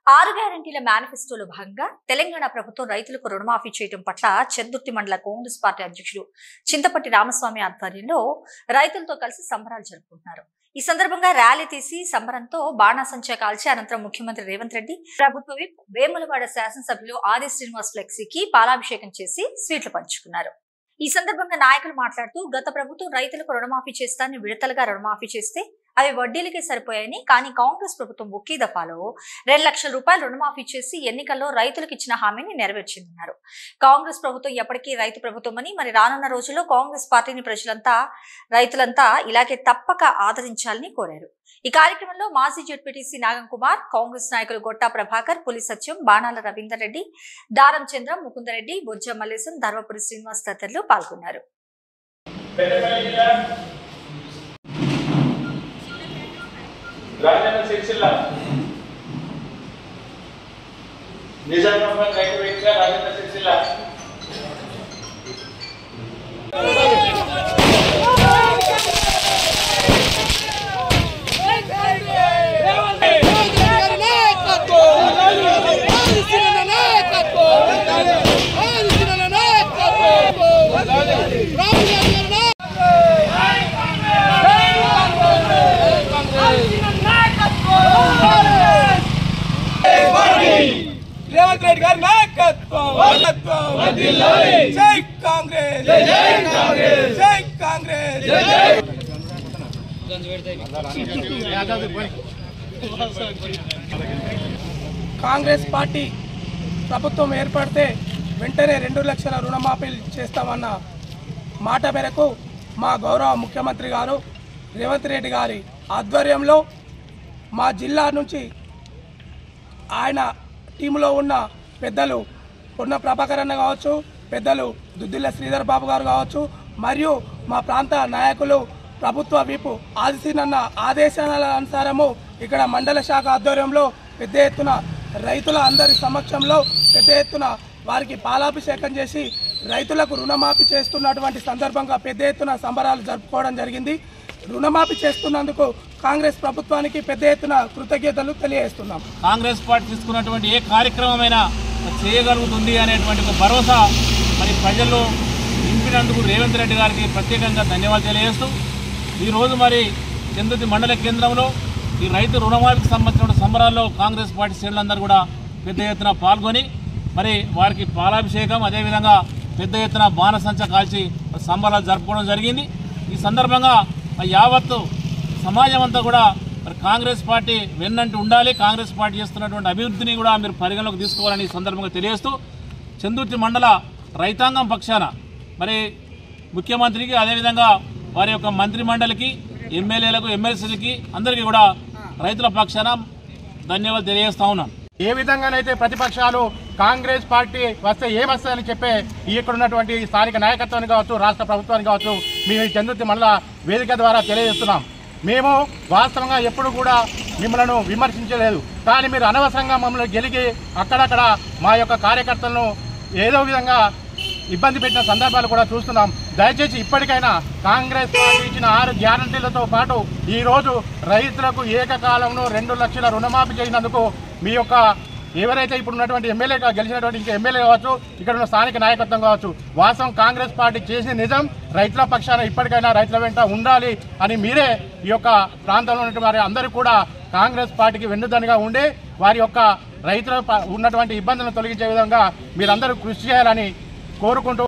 ఆరు గ్యారంటీల మేనిఫెస్టోలో భాగంగా తెలంగాణ ప్రభుత్వం రైతులకు రుణమాఫీ చేయడం పట్ల చెందుర్తి మండల కాంగ్రెస్ పార్టీ అధ్యక్షుడు చింతపట్టి రామస్వామి ఆధ్వర్యంలో రైతులతో కలిసి సంబరాలు జరుపుకుంటున్నారు. ఈ సందర్భంగా ర్యాలీ తీసి సంబరంతో బాణాసంచా కాల్చి అనంతరం ముఖ్యమంత్రి రేవంత్ రెడ్డి, ప్రభుత్వ విప్ వేములవాడ శాసనసభ్యులు ఆది శ్రీనివాస్ ఫ్లెక్సీకి పాలాభిషేకం చేసి స్వీట్లు పంచుకున్నారు. ఈ సందర్భంగా నాయకులు మాట్లాడుతూ గత ప్రభుత్వం రైతులకు రుణమాఫీ చేస్తానని విడతలుగా రుణమాఫీ చేస్తే అవి వడ్డీలకే సరిపోయాయని, కానీ కాంగ్రెస్ ప్రభుత్వం ఒకే దఫాలో 2 లక్షల రూపాయలు రుణమాఫీ చేసి ఎన్నికల్లో రైతులకు ఇచ్చిన హామీని నెరవేర్చిందన్నారు. కాంగ్రెస్ ప్రభుత్వం ఎప్పటికీ రైతు ప్రభుత్వమని, మరి రానున్న రోజుల్లో కాంగ్రెస్ పార్టీని రైతులంతా ఇలాగే తప్పక ఆదరించాలని కోరారు. ఈ కార్యక్రమంలో మాజీ జెడ్పీటీసీ నాగం కుమార్, కాంగ్రెస్ నాయకులు గొట్టా ప్రభాకర్, పులి సత్యం, బాణాల రవీందర్ రెడ్డి, దారం చంద్రం, ముకుందరెడ్డి, బొజ్జ మల్లేశం, ధర్మపురి శ్రీనివాస్ తదితరులు పాల్గొన్నారు. రాజన్న సిరిసిల్ల నిజామాబాద్ రైతు వేదిక రాజన్న సిరిసిల్ల రేవంత్ రెడ్డి గారి నాయకత్వం జై కాంగ్రెస్, జై కాంగ్రెస్, జై కాంగ్రెస్. కాంగ్రెస్ పార్టీ ప్రభుత్వం ఏర్పడితే వెంటనే 2 లక్షల రుణమాఫీలు చేస్తామన్న మాట మేరకు మా గౌరవ ముఖ్యమంత్రి గారు రేవంత్ రెడ్డి గారి ఆధ్వర్యంలో మా జిల్లా నుంచి ఆయన టీంలో ఉన్న పెద్దలు పొన్న ప్రభాకర్ అన్న కావచ్చు, పెద్దలు దుద్దిల్ల శ్రీధర్ బాబు గారు కావచ్చు, మరియు మా ప్రాంత నాయకులు ప్రభుత్వ విప్ ఆదిశీనన్న ఆదేశాల అనుసారము ఇక్కడ మండల శాఖ ఆధ్వర్యంలో పెద్ద ఎత్తున రైతుల అందరి సమక్షంలో పెద్ద ఎత్తున వారికి పాలాభిషేకం చేసి రైతులకు రుణమాఫీ చేస్తున్నటువంటి సందర్భంగా పెద్ద ఎత్తున సంబరాలు జరుపుకోవడం జరిగింది. రుణమాఫీ చేస్తున్నందుకు కాంగ్రెస్ ప్రభుత్వానికి పెద్ద ఎత్తున కృతజ్ఞతలు తెలియజేస్తున్నాం. కాంగ్రెస్ పార్టీ తీసుకున్నటువంటి ఏ కార్యక్రమమైనా చేయగలుగుతుంది అనేటువంటి ఒక భరోసా మరి ప్రజల్లో నింపినందుకు రేవంత్ రెడ్డి గారికి ప్రత్యేకంగా ధన్యవాదాలు తెలియజేస్తూ ఈరోజు మరి చెందుర్తి మండల కేంద్రంలో ఈ రైతు రుణమాఫీకి సంబంధించిన సంబరాల్లో కాంగ్రెస్ పార్టీ శ్రేణులందరూ కూడా పెద్ద ఎత్తున పాల్గొని మరి వారికి పాలాభిషేకం, అదేవిధంగా పెద్ద ఎత్తున బాణసంచా కాల్చి సంబరాలు జరుపుకోవడం జరిగింది. ఈ సందర్భంగా యావత్తు సమాజం అంతా కూడా మరి కాంగ్రెస్ పార్టీ వెన్నంటి ఉండాలి, కాంగ్రెస్ పార్టీ చేస్తున్నటువంటి అభివృద్ధిని కూడా మీరు పరిగణలోకి తీసుకోవాలని ఈ సందర్భంగా తెలియజేస్తూ చెందుర్తి మండల రైతాంగం పక్షాన మరి ముఖ్యమంత్రికి, అదేవిధంగా వారి యొక్క మంత్రి మండలికి, ఎమ్మెల్యేలకు, ఎమ్మెల్సీలకి అందరికీ కూడా రైతుల పక్షాన ధన్యవాదాలు తెలియజేస్తా ఉన్నాం. ఏ విధంగానైతే ప్రతిపక్షాలు కాంగ్రెస్ పార్టీ వస్తే ఏమొస్తుందని చెప్పే ఇక్కడ ఉన్నటువంటి స్థానిక నాయకత్వాన్ని కావచ్చు, రాష్ట్ర ప్రభుత్వాన్ని కావచ్చు, మేము చెందుర్తి మండల వేదిక ద్వారా తెలియజేస్తున్నాం. మేము వాస్తవంగా ఎప్పుడు కూడా మిమ్మల్ని విమర్శించలేదు, కానీ మీరు అనవసరంగా మమ్మల్ని గెలిగి అక్కడక్కడ మా యొక్క కార్యకర్తలను ఏదో విధంగా ఇబ్బంది పెట్టిన సందర్భాలు కూడా చూస్తున్నాం. దయచేసి ఇప్పటికైనా కాంగ్రెస్ పార్టీ ఇచ్చిన 6 గ్యారంటీలతో పాటు ఈరోజు రైతులకు ఏకకాలంలో 2 లక్షల రుణమాఫీ చేసినందుకు మీ యొక్క ఎవరైతే ఇప్పుడు ఉన్నటువంటి ఎమ్మెల్యేగా గెలిచినటువంటి ఇంకా ఎమ్మెల్యే కావచ్చు, ఇక్కడ ఉన్న స్థానిక నాయకత్వం కావచ్చు, వాస్తవం కాంగ్రెస్ పార్టీ చేసిన నిజం రైతుల పక్షాన ఇప్పటికైనా రైతుల వెంట ఉండాలి అని మీరే ఈ యొక్క ప్రాంతంలో ఉన్నటువంటి వారి అందరూ కూడా కాంగ్రెస్ పార్టీకి వెన్నుదన్నుగా ఉండి వారి యొక్క రైతుల ఉన్నటువంటి ఇబ్బందులను తొలగించే విధంగా మీరందరూ కృషి చేయాలని కోరుకుంటూ